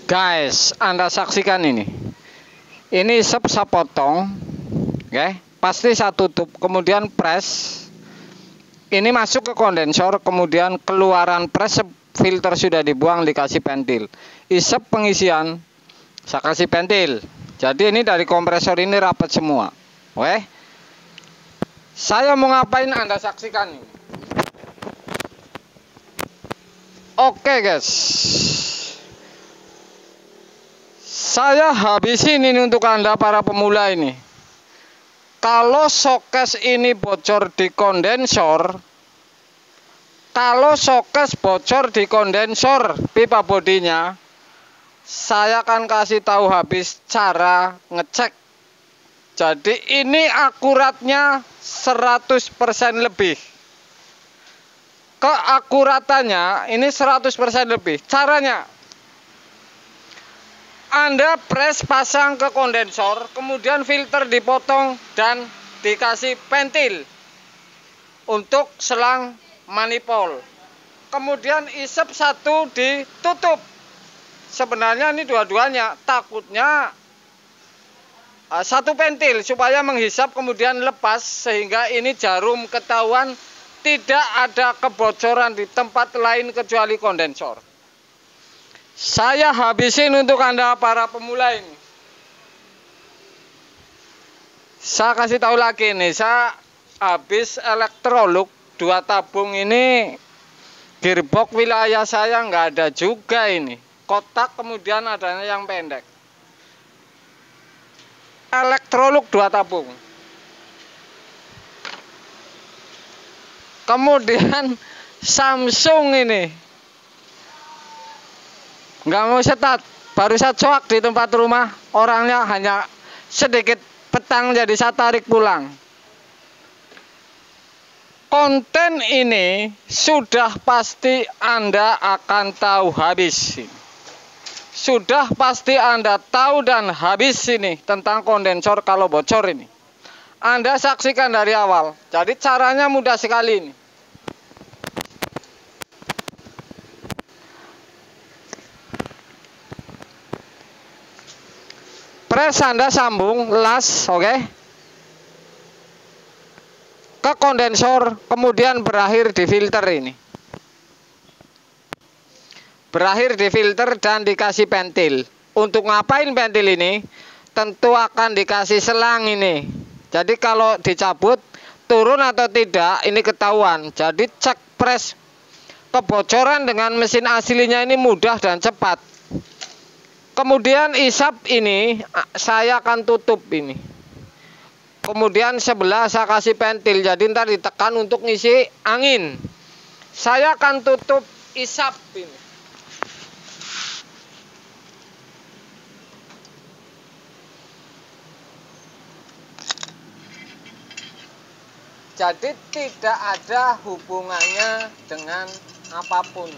Guys, Anda saksikan ini. Ini saya potong, oke? Pasti saya tutup, kemudian press. Ini masuk ke kondensor, kemudian keluaran press, filter sudah dibuang, dikasih pentil. Isep pengisian, saya kasih pentil. Jadi ini dari kompresor ini rapat semua, oke? Saya mau ngapain, Anda saksikan ini. Oke guys, saya habisin ini untuk Anda para pemula ini. Kalau showcase ini bocor di kondensor, pipa bodinya, saya akan kasih tahu habis cara ngecek. Jadi ini akuratnya 100% lebih. Keakuratannya ini 100% lebih. Caranya, Anda press pasang ke kondensor, kemudian filter dipotong dan dikasih pentil untuk selang manifold. Kemudian isep satu ditutup. Sebenarnya ini dua-duanya, takutnya satu pentil supaya menghisap kemudian lepas, sehingga ini jarum ketahuan tidak ada kebocoran di tempat lain kecuali kondensor. Saya habisin untuk Anda para pemula ini. Saya kasih tahu lagi nih, saya habis Electrolux 2 tabung ini. Gearbox wilayah saya nggak ada juga ini. Kotak kemudian adanya yang pendek. Electrolux 2 tabung. Kemudian Samsung ini nggak mau setat, baru saya coak di tempat rumah, orangnya hanya sedikit petang, jadi saya tarik pulang. Konten ini sudah pasti Anda akan tahu habis. Sudah pasti Anda tahu dan habis ini tentang kondensor kalau bocor ini. Anda saksikan dari awal. Jadi caranya mudah sekali ini. Press Anda sambung las, oke? Ke kondensor, kemudian berakhir di filter ini. Berakhir di filter dan dikasih pentil. Untuk ngapain pentil ini? Tentu akan dikasih selang ini. Jadi kalau dicabut, turun atau tidak, ini ketahuan. Jadi cek press kebocoran dengan mesin aslinya ini mudah dan cepat. Kemudian isap ini saya akan tutup ini. Kemudian sebelah saya kasih pentil, jadi ntar ditekan untuk ngisi angin. Saya akan tutup isap ini. Jadi tidak ada hubungannya dengan apapun.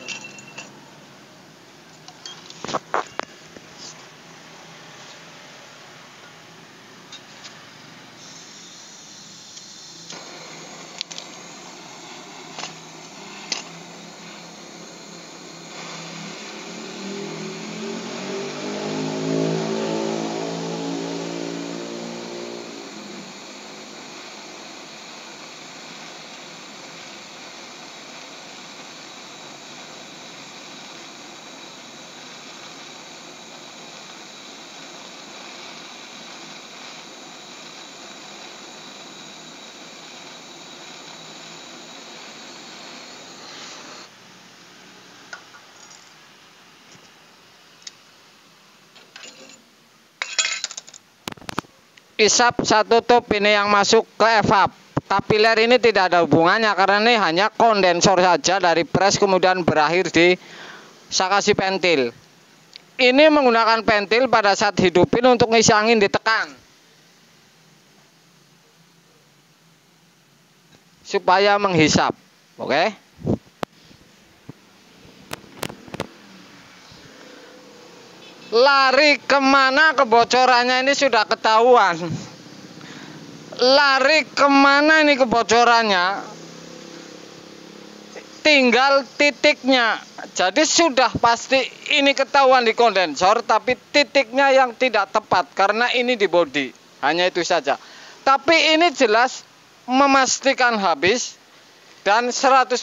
Isap saya tutup ini yang masuk ke evap. Kapiler ini tidak ada hubungannya karena ini hanya kondensor saja dari press kemudian berakhir di saya kasih pentil. Ini menggunakan pentil pada saat hidupin untuk ngisi angin ditekan. Supaya menghisap. Oke? Lari kemana kebocorannya ini sudah ketahuan. Lari kemana ini kebocorannya? tinggal titiknya. Jadi sudah pasti ini ketahuan di kondensor, tapi titiknya yang tidak tepat karena ini di bodi. Hanya itu saja. Tapi ini jelas memastikan habis dan 100%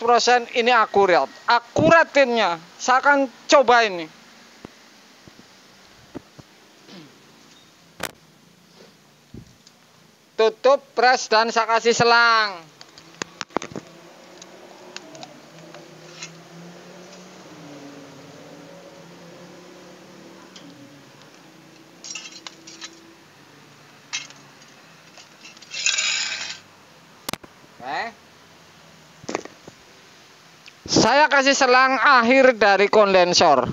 ini akurat. Akuratinnya saya akan coba ini. Tutup, pres, dan saya kasih selang. Saya kasih selang akhir dari kondensor.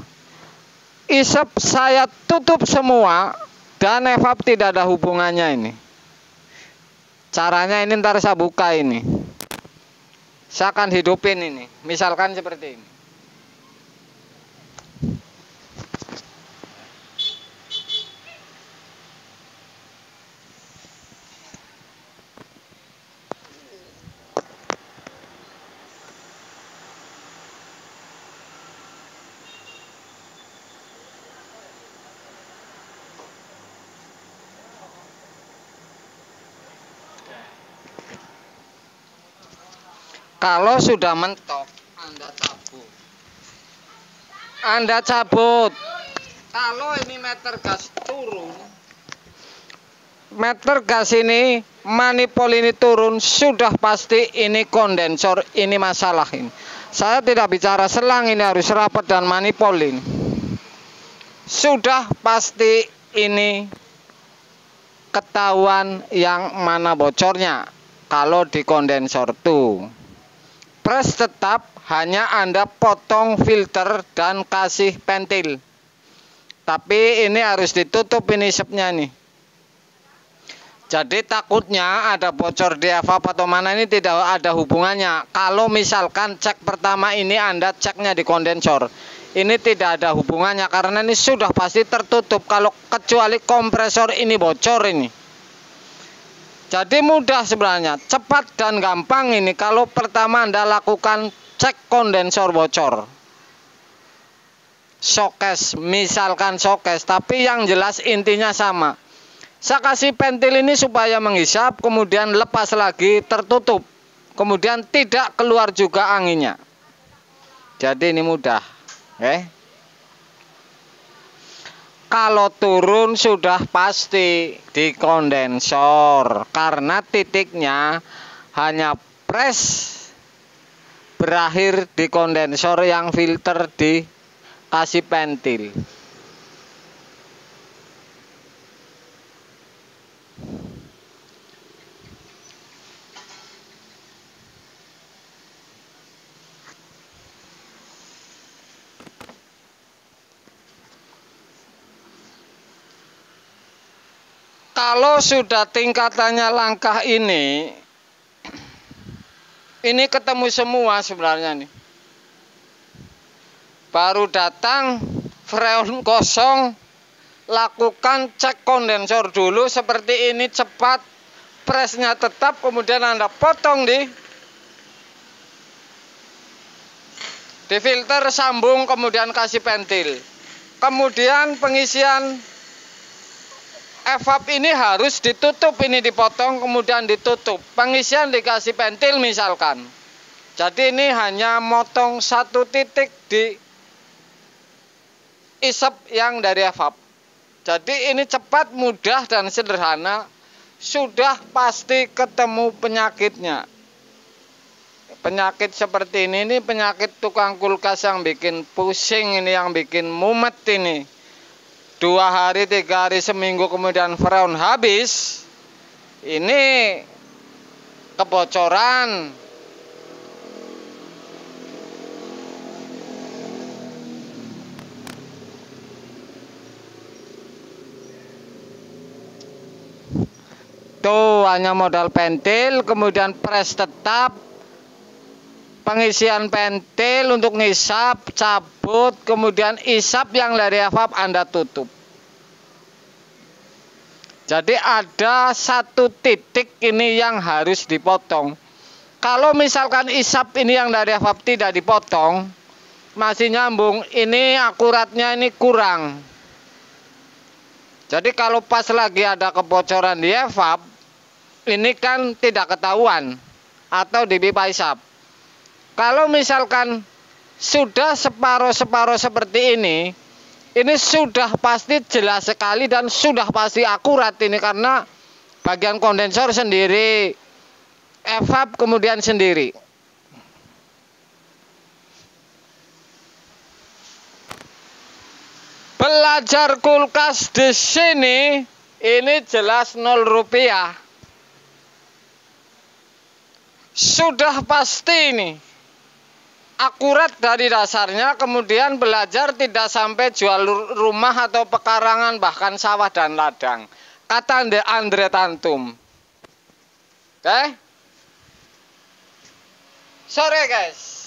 Isep saya tutup semua dan evap tidak ada hubungannya ini. Caranya ini ntar saya buka ini. Saya akan hidupin ini. Misalkan seperti ini. Kalau sudah mentok, Anda cabut. Kalau ini meter gas turun, meter gas ini, manifold ini turun, sudah pasti ini kondensor, ini masalah ini. Saya tidak bicara selang, ini harus rapat dan manifold ini. Sudah pasti ini ketahuan yang mana bocornya. Kalau di kondensor tuh. Pres tetap hanya Anda potong filter dan kasih pentil. Tapi ini harus ditutup ini isepnya nih. Jadi takutnya ada bocor di evap atau mana ini tidak ada hubungannya. Kalau misalkan cek pertama ini Anda ceknya di kondensor. Ini tidak ada hubungannya karena ini sudah pasti tertutup. Kalau kecuali kompresor ini bocor ini. Jadi mudah sebenarnya, cepat dan gampang ini kalau pertama Anda lakukan cek kondensor bocor. Showcase, misalkan showcase, tapi yang jelas intinya sama. Saya kasih pentil ini supaya menghisap, kemudian lepas lagi, tertutup. Kemudian tidak keluar juga anginnya. Jadi ini mudah. Kalau turun sudah pasti di kondensor karena titiknya hanya pres berakhir di kondensor yang filter dikasih pentil. Kalau sudah tingkatannya langkah ini ketemu semua sebenarnya nih. Baru datang freon kosong, lakukan cek kondensor dulu seperti ini cepat, presnya tetap, kemudian Anda potong di filter, sambung, kemudian kasih pentil. Kemudian pengisian evap ini harus ditutup, ini dipotong kemudian ditutup. Pengisian dikasih pentil misalkan. Jadi ini hanya motong satu titik di isep yang dari evap. Jadi ini cepat, mudah dan sederhana. Sudah pasti ketemu penyakitnya. Penyakit seperti ini penyakit tukang kulkas yang bikin pusing ini, yang bikin mumet ini. 2 hari, 3 hari, seminggu kemudian freon habis. Ini kebocoran. Tuh hanya modal pentil, kemudian pres tetap, pengisian pentil untuk ngisap, cabut, kemudian isap yang dari evap Anda tutup. Jadi ada satu titik ini yang harus dipotong. Kalau misalkan isap ini yang dari evap tidak dipotong, masih nyambung, ini akuratnya ini kurang. Jadi kalau pas lagi ada kebocoran di evap, ini kan tidak ketahuan atau di pipa isap. Kalau misalkan sudah separuh-separuh seperti ini sudah pasti jelas sekali dan sudah pasti akurat ini, karena bagian kondensor sendiri, evap kemudian sendiri. Belajar kulkas di sini ini jelas 0 rupiah. Sudah pasti ini akurat dari dasarnya, kemudian belajar tidak sampai jual rumah atau pekarangan, bahkan sawah dan ladang. Kata Andre Tantum. Oke? Sore guys.